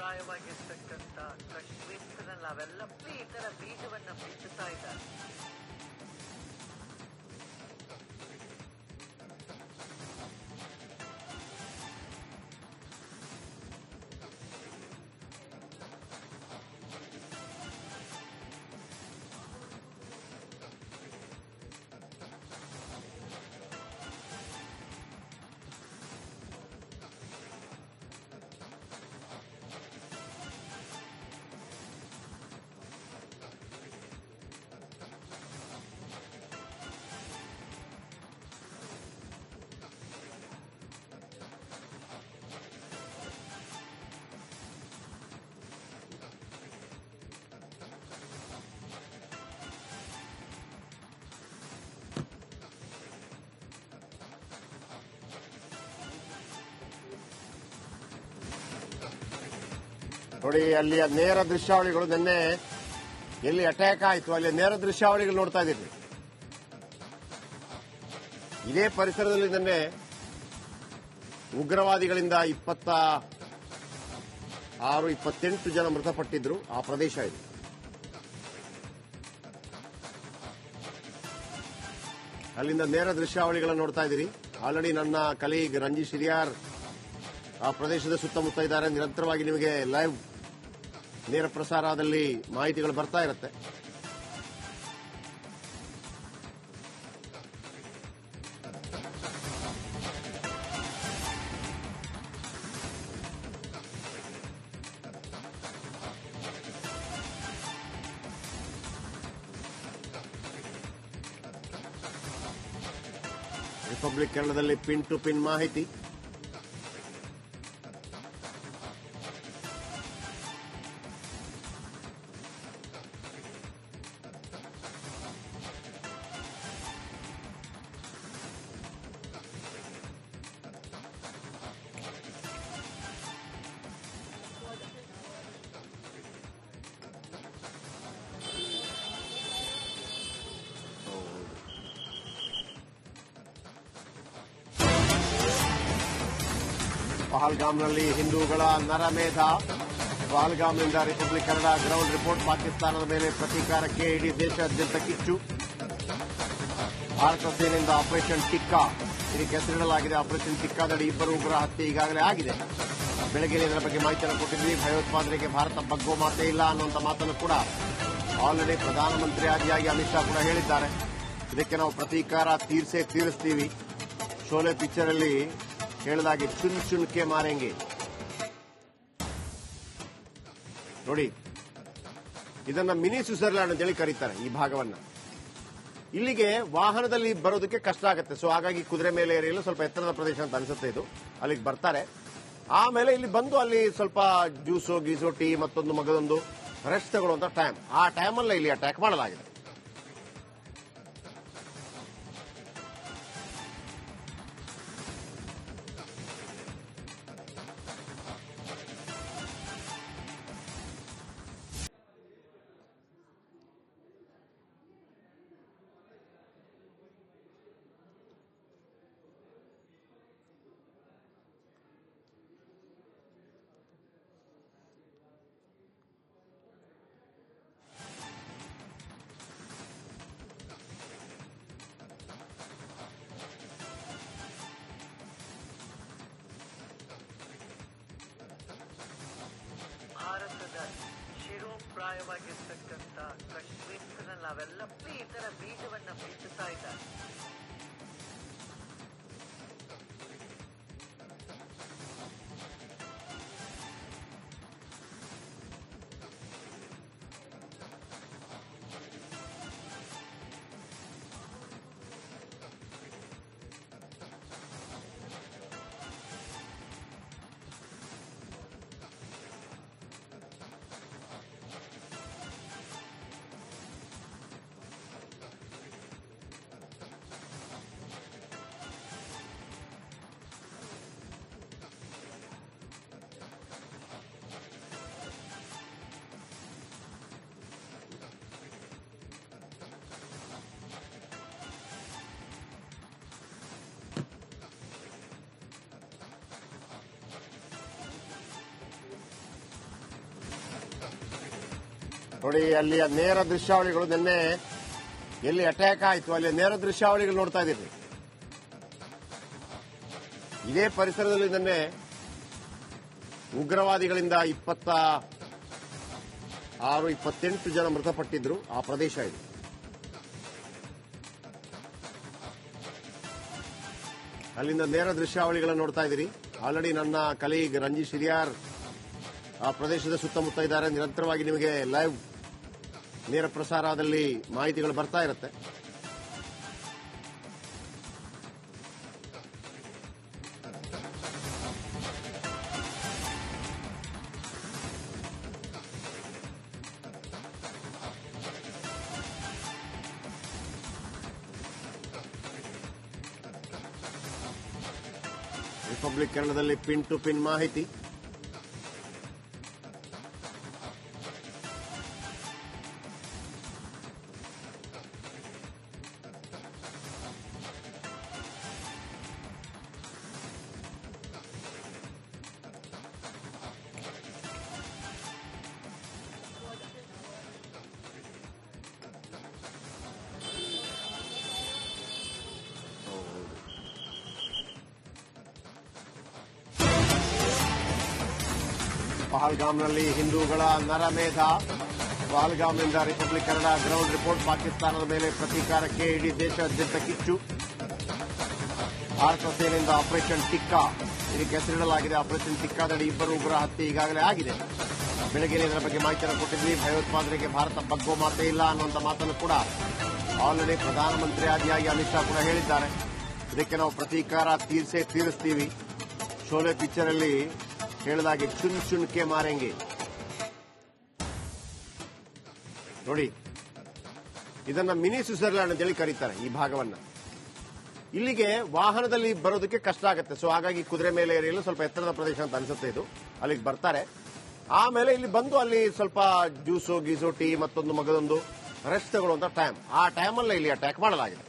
ಶಿರೋಪ್ರಾಯವಾಗಿರ್ತಕ್ಕಂಥ ಕಾಶ್ಮೀರದಲ್ಲಿ ನಾವೆಲ್ಲ ಈ ತರ ಬೀಜವನ್ನ ಬಿತ್ತುತ್ತಾ ಇದ್ದಾರೆ. ನೋಡಿ, ಅಲ್ಲಿಯ ನೇರ ದೃಶ್ಯಾವಳಿಗಳು ನಿನ್ನೆ ಎಲ್ಲಿ ಅಟ್ಯಾಕ್ ಆಯಿತು ಅಲ್ಲಿ ನೇರ ದೃಶ್ಯಾವಳಿಗಳು ನೋಡ್ತಾ ಇದ್ದೀವಿ. ಇದೇ ಪರಿಸರದಲ್ಲಿ ನಿನ್ನೆ ಉಗ್ರವಾದಿಗಳಿಂದ 28 ಜನ ಮೃತಪಟ್ಟಿದ್ರು. ಆ ಪ್ರದೇಶ ಇದು. ಅಲ್ಲಿಂದ ನೇರ ದೃಶ್ಯಾವಳಿಗಳನ್ನು ನೋಡ್ತಾ ಇದ್ದೀರಿ. ಆಲ್ರೆಡಿ ನನ್ನ ಕಲೀಗ್ ರಂಜಿಶ್ ಹಿರಿಯಾರ್ ಆ ಪ್ರದೇಶದ ಸುತ್ತಮುತ್ತ ಇದ್ದಾರೆ. ನಿರಂತರವಾಗಿ ನಿಮಗೆ ಲೈವ್ ನೇರ ಪ್ರಸಾರದಲ್ಲಿ ಮಾಹಿತಿಗಳು ಬರ್ತಾ ಇರುತ್ತೆ. ರಿಪಬ್ಲಿಕ್ ಕನ್ನಡದಲ್ಲಿ ಪಿನ್ ಟು ಪಿನ್ ಮಾಹಿತಿ. ಪಹಲ್ಗಾಮ್ನಲ್ಲಿ ಹಿಂದೂಗಳ ನರಮೇಧ. ಪಹಲ್ಗಾಮ್ನಿಂದ ರಿಪಬ್ಲಿಕ್ ಕನ್ನಡ ಗ್ರೌಂಡ್ ರಿಪೋರ್ಟ್. ಪಾಕಿಸ್ತಾನದ ಮೇಲೆ ಪ್ರತೀಕಾರಕ್ಕೆ ಇಡೀ ದೇಶಾದ್ಯಂತ ಕಿಚ್ಚು. ಭಾರತ ಸೇನೆಯಿಂದ ಆಪರೇಷನ್ ಟಿಕ್ಕಾ ಇದಕ್ಕೆ ಹೆಸರಿಡಲಾಗಿದೆ. ಆಪರೇಷನ್ ಟಿಕ್ಕಾದಡಿ 2 ಉಗ್ರ ಹತ್ಯೆ ಈಗಾಗಲೇ ಆಗಿದೆ. ಬೆಳಗ್ಗೆ ಇದರ ಬಗ್ಗೆ ಮಾಹಿತಿಯನ್ನು ಕೊಟ್ಟಿದ್ವಿ. ಭಯೋತ್ಪಾದನೆಗೆ ಭಾರತ ಬಗ್ಗೋ ಮಾತೇ ಇಲ್ಲ ಅನ್ನುವಂಥ ಮಾತನ್ನು ಕೂಡ ಆಲ್ರೆಡಿ ಪ್ರಧಾನಮಂತ್ರಿ ಆದಿಯಾಗಿ ಅಮಿತ್ ಶಾ ಕೂಡ ಹೇಳಿದ್ದಾರೆ. ಇದಕ್ಕೆ ನಾವು ಪ್ರತೀಕಾರ ತೀರಿಸ್ತೀವಿ. ಶೋಲೆ ಪಿಕ್ಚರ್ ಅಲ್ಲಿ ಹೇಳಿದಾಗೆ ಚುನ್ ಚುನ್ಕೆ ಮಾರೆಂಗೆ. ನೋಡಿ, ಇದನ್ನ ಮಿನಿ ಸ್ವಿಟ್ಜರ್ಲ್ಯಾಂಡ್ ಅಂತೇಳಿ ಕರೀತಾರೆ ಈ ಭಾಗವನ್ನ. ಇಲ್ಲಿಗೆ ವಾಹನದಲ್ಲಿ ಬರೋದಕ್ಕೆ ಕಷ್ಟ ಆಗುತ್ತೆ. ಸೊ ಹಾಗಾಗಿ ಕುದುರೆ ಮೇಲೆ ಏರಿಯಲು ಸ್ವಲ್ಪ ಎತ್ತರದ ಪ್ರದೇಶ ಅಂತ ಅನ್ಸುತ್ತೆ ಇದು. ಅಲ್ಲಿಗೆ ಬರ್ತಾರೆ. ಆಮೇಲೆ ಇಲ್ಲಿ ಬಂದು ಅಲ್ಲಿ ಸ್ವಲ್ಪ ಜ್ಯೂಸು ಗೀಸು ಟೀ ಮತ್ತೊಂದು ಮಗದೊಂದು ರೆಸ್ಟ್ ತಗೊಳ್ಳುವಂತ ಟೈಮ್. ಆ ಟೈಮಲ್ಲೇ ಇಲ್ಲಿ ಅಟ್ಯಾಕ್ ಮಾಡಲಾಗಿದೆ. ಭಾರತದ ಶಿರೋಪ್ರಾಯವಾಗಿರ್ತಕ್ಕಂಥ ಕಾಶ್ಮೀರದಲ್ಲಿ ನಾವೆಲ್ಲ ಈ ತರ ಬೀಜವನ್ನ ಬಿತ್ತುತ್ತಾ ಇದ್ದಾರೆ. ನೋಡಿ ಅಲ್ಲಿಯ ನೇರ ದೃಶ್ಯಾವಳಿಗಳು ನಿನ್ನೆ ಎಲ್ಲಿ ಅಟ್ಯಾಕ್ ಆಯಿತು ಅಲ್ಲಿ ನೇರ ದೃಶ್ಯಾವಳಿಗಳು ನೋಡ್ತಾ ಇದ್ದೀರಿ. ಇದೇ ಪರಿಸರದಲ್ಲಿ ನಿನ್ನೆ ಉಗ್ರವಾದಿಗಳಿಂದ 28 ಜನ ಮೃತಪಟ್ಟಿದ್ರು. ಆ ಪ್ರದೇಶ ಇದು. ಅಲ್ಲಿಂದ ನೇರ ದೃಶ್ಯಾವಳಿಗಳನ್ನು ನೋಡ್ತಾ ಇದ್ದೀರಿ. ಆಲ್ರೆಡಿ ನನ್ನ ಕಲೀಗ್ ರಂಜಿತ್ ಶಿರಿಯಾರ್ ಆ ಪ್ರದೇಶದ ಸುತ್ತಮುತ್ತ ಇದ್ದಾರೆ. ನಿರಂತರವಾಗಿ ನಿಮಗೆ ಲೈವ್ ನೇರ ಪ್ರಸಾರದಲ್ಲಿ ಮಾಹಿತಿಗಳು ಬರ್ತಾ ಇರುತ್ತೆ. ರಿಪಬ್ಲಿಕ್ ಕನ್ನಡದಲ್ಲಿ ಪಿನ್ ಟು ಪಿನ್ ಮಾಹಿತಿ. ಪಹಲ್ಗಾಮ್ನಲ್ಲಿ ಹಿಂದೂಗಳ ನರಮೇಧ. ಪಹಲ್ಗಾಮ್ನಿಂದ ರಿಪಬ್ಲಿಕ್ ಕನ್ನಡ ಗ್ರೌಂಡ್ ರಿಪೋರ್ಟ್. ಪಾಕಿಸ್ತಾನದ ಮೇಲೆ ಪ್ರತೀಕಾರಕ್ಕೆ ಇಡೀ ದೇಶಾದ್ಯಂತ ಕಿಚ್ಚು. ಭಾರತ ಸೇನೆಯಿಂದ ಆಪರೇಷನ್ ಟಿಕ್ಕಾ ಇದಕ್ಕೆ ಹೆಸರಿಡಲಾಗಿದೆ. ಆಪರೇಷನ್ ಟಿಕ್ಕಾದಡಿ 2 ಉಗ್ರ ಹತ್ಯೆ ಈಗಾಗಲೇ ಆಗಿದೆ. ಬೆಳಗ್ಗೆ ಇದರ ಬಗ್ಗೆ ಮಾಹಿತಿಯನ್ನು ಕೊಟ್ಟಿದ್ವಿ. ಭಯೋತ್ಪಾದನೆಗೆ ಭಾರತ ಬಗ್ಗೋ ಮಾತೇ ಇಲ್ಲ ಅನ್ನುವಂಥ ಮಾತನ್ನು ಕೂಡ ಆಲ್ರೆಡಿ ಪ್ರಧಾನಮಂತ್ರಿ ಆದಿಯಾಗಿ ಅಮಿತ್ ಶಾ ಕೂಡ ಹೇಳಿದ್ದಾರೆ. ಇದಕ್ಕೆ ನಾವು ಪ್ರತೀಕಾರ ತೀರಿಸ್ತೀವಿ. ಶೋಲೆ ಪಿಕ್ಚರ್ ಅಲ್ಲಿ ಹೇಳಿದಾಗೆ ಚುನ್ ಚುನ್ಕೆ ಮಾರೆಂಗೆ. ನೋಡಿ, ಇದನ್ನ ಮಿನಿ ಸ್ವಿಟ್ಜರ್ಲ್ಯಾಂಡ್ ಅಂತೇಳಿ ಕರೀತಾರೆ ಈ ಭಾಗವನ್ನ. ಇಲ್ಲಿಗೆ ವಾಹನದಲ್ಲಿ ಬರೋದಕ್ಕೆ ಕಷ್ಟ ಆಗುತ್ತೆ. ಸೊ ಹಾಗಾಗಿ ಕುದುರೆ ಮೇಲೆ ಏರಿಯಲು ಸ್ವಲ್ಪ ಎತ್ತರದ ಪ್ರದೇಶ ಅಂತ ಅನ್ಸುತ್ತೆ ಇದು. ಅಲ್ಲಿಗೆ ಬರ್ತಾರೆ. ಆಮೇಲೆ ಇಲ್ಲಿ ಬಂದು ಅಲ್ಲಿ ಸ್ವಲ್ಪ ಜ್ಯೂಸು ಗೀಸು ಟೀ ಮತ್ತೊಂದು ಮಗದೊಂದು ರೆಸ್ಟ್ ತಗೊಳ್ಳುವಂತ ಟೈಮ್. ಆ ಟೈಮಲ್ಲೇ ಇಲ್ಲಿ ಅಟ್ಯಾಕ್ ಮಾಡಲಾಗಿದೆ.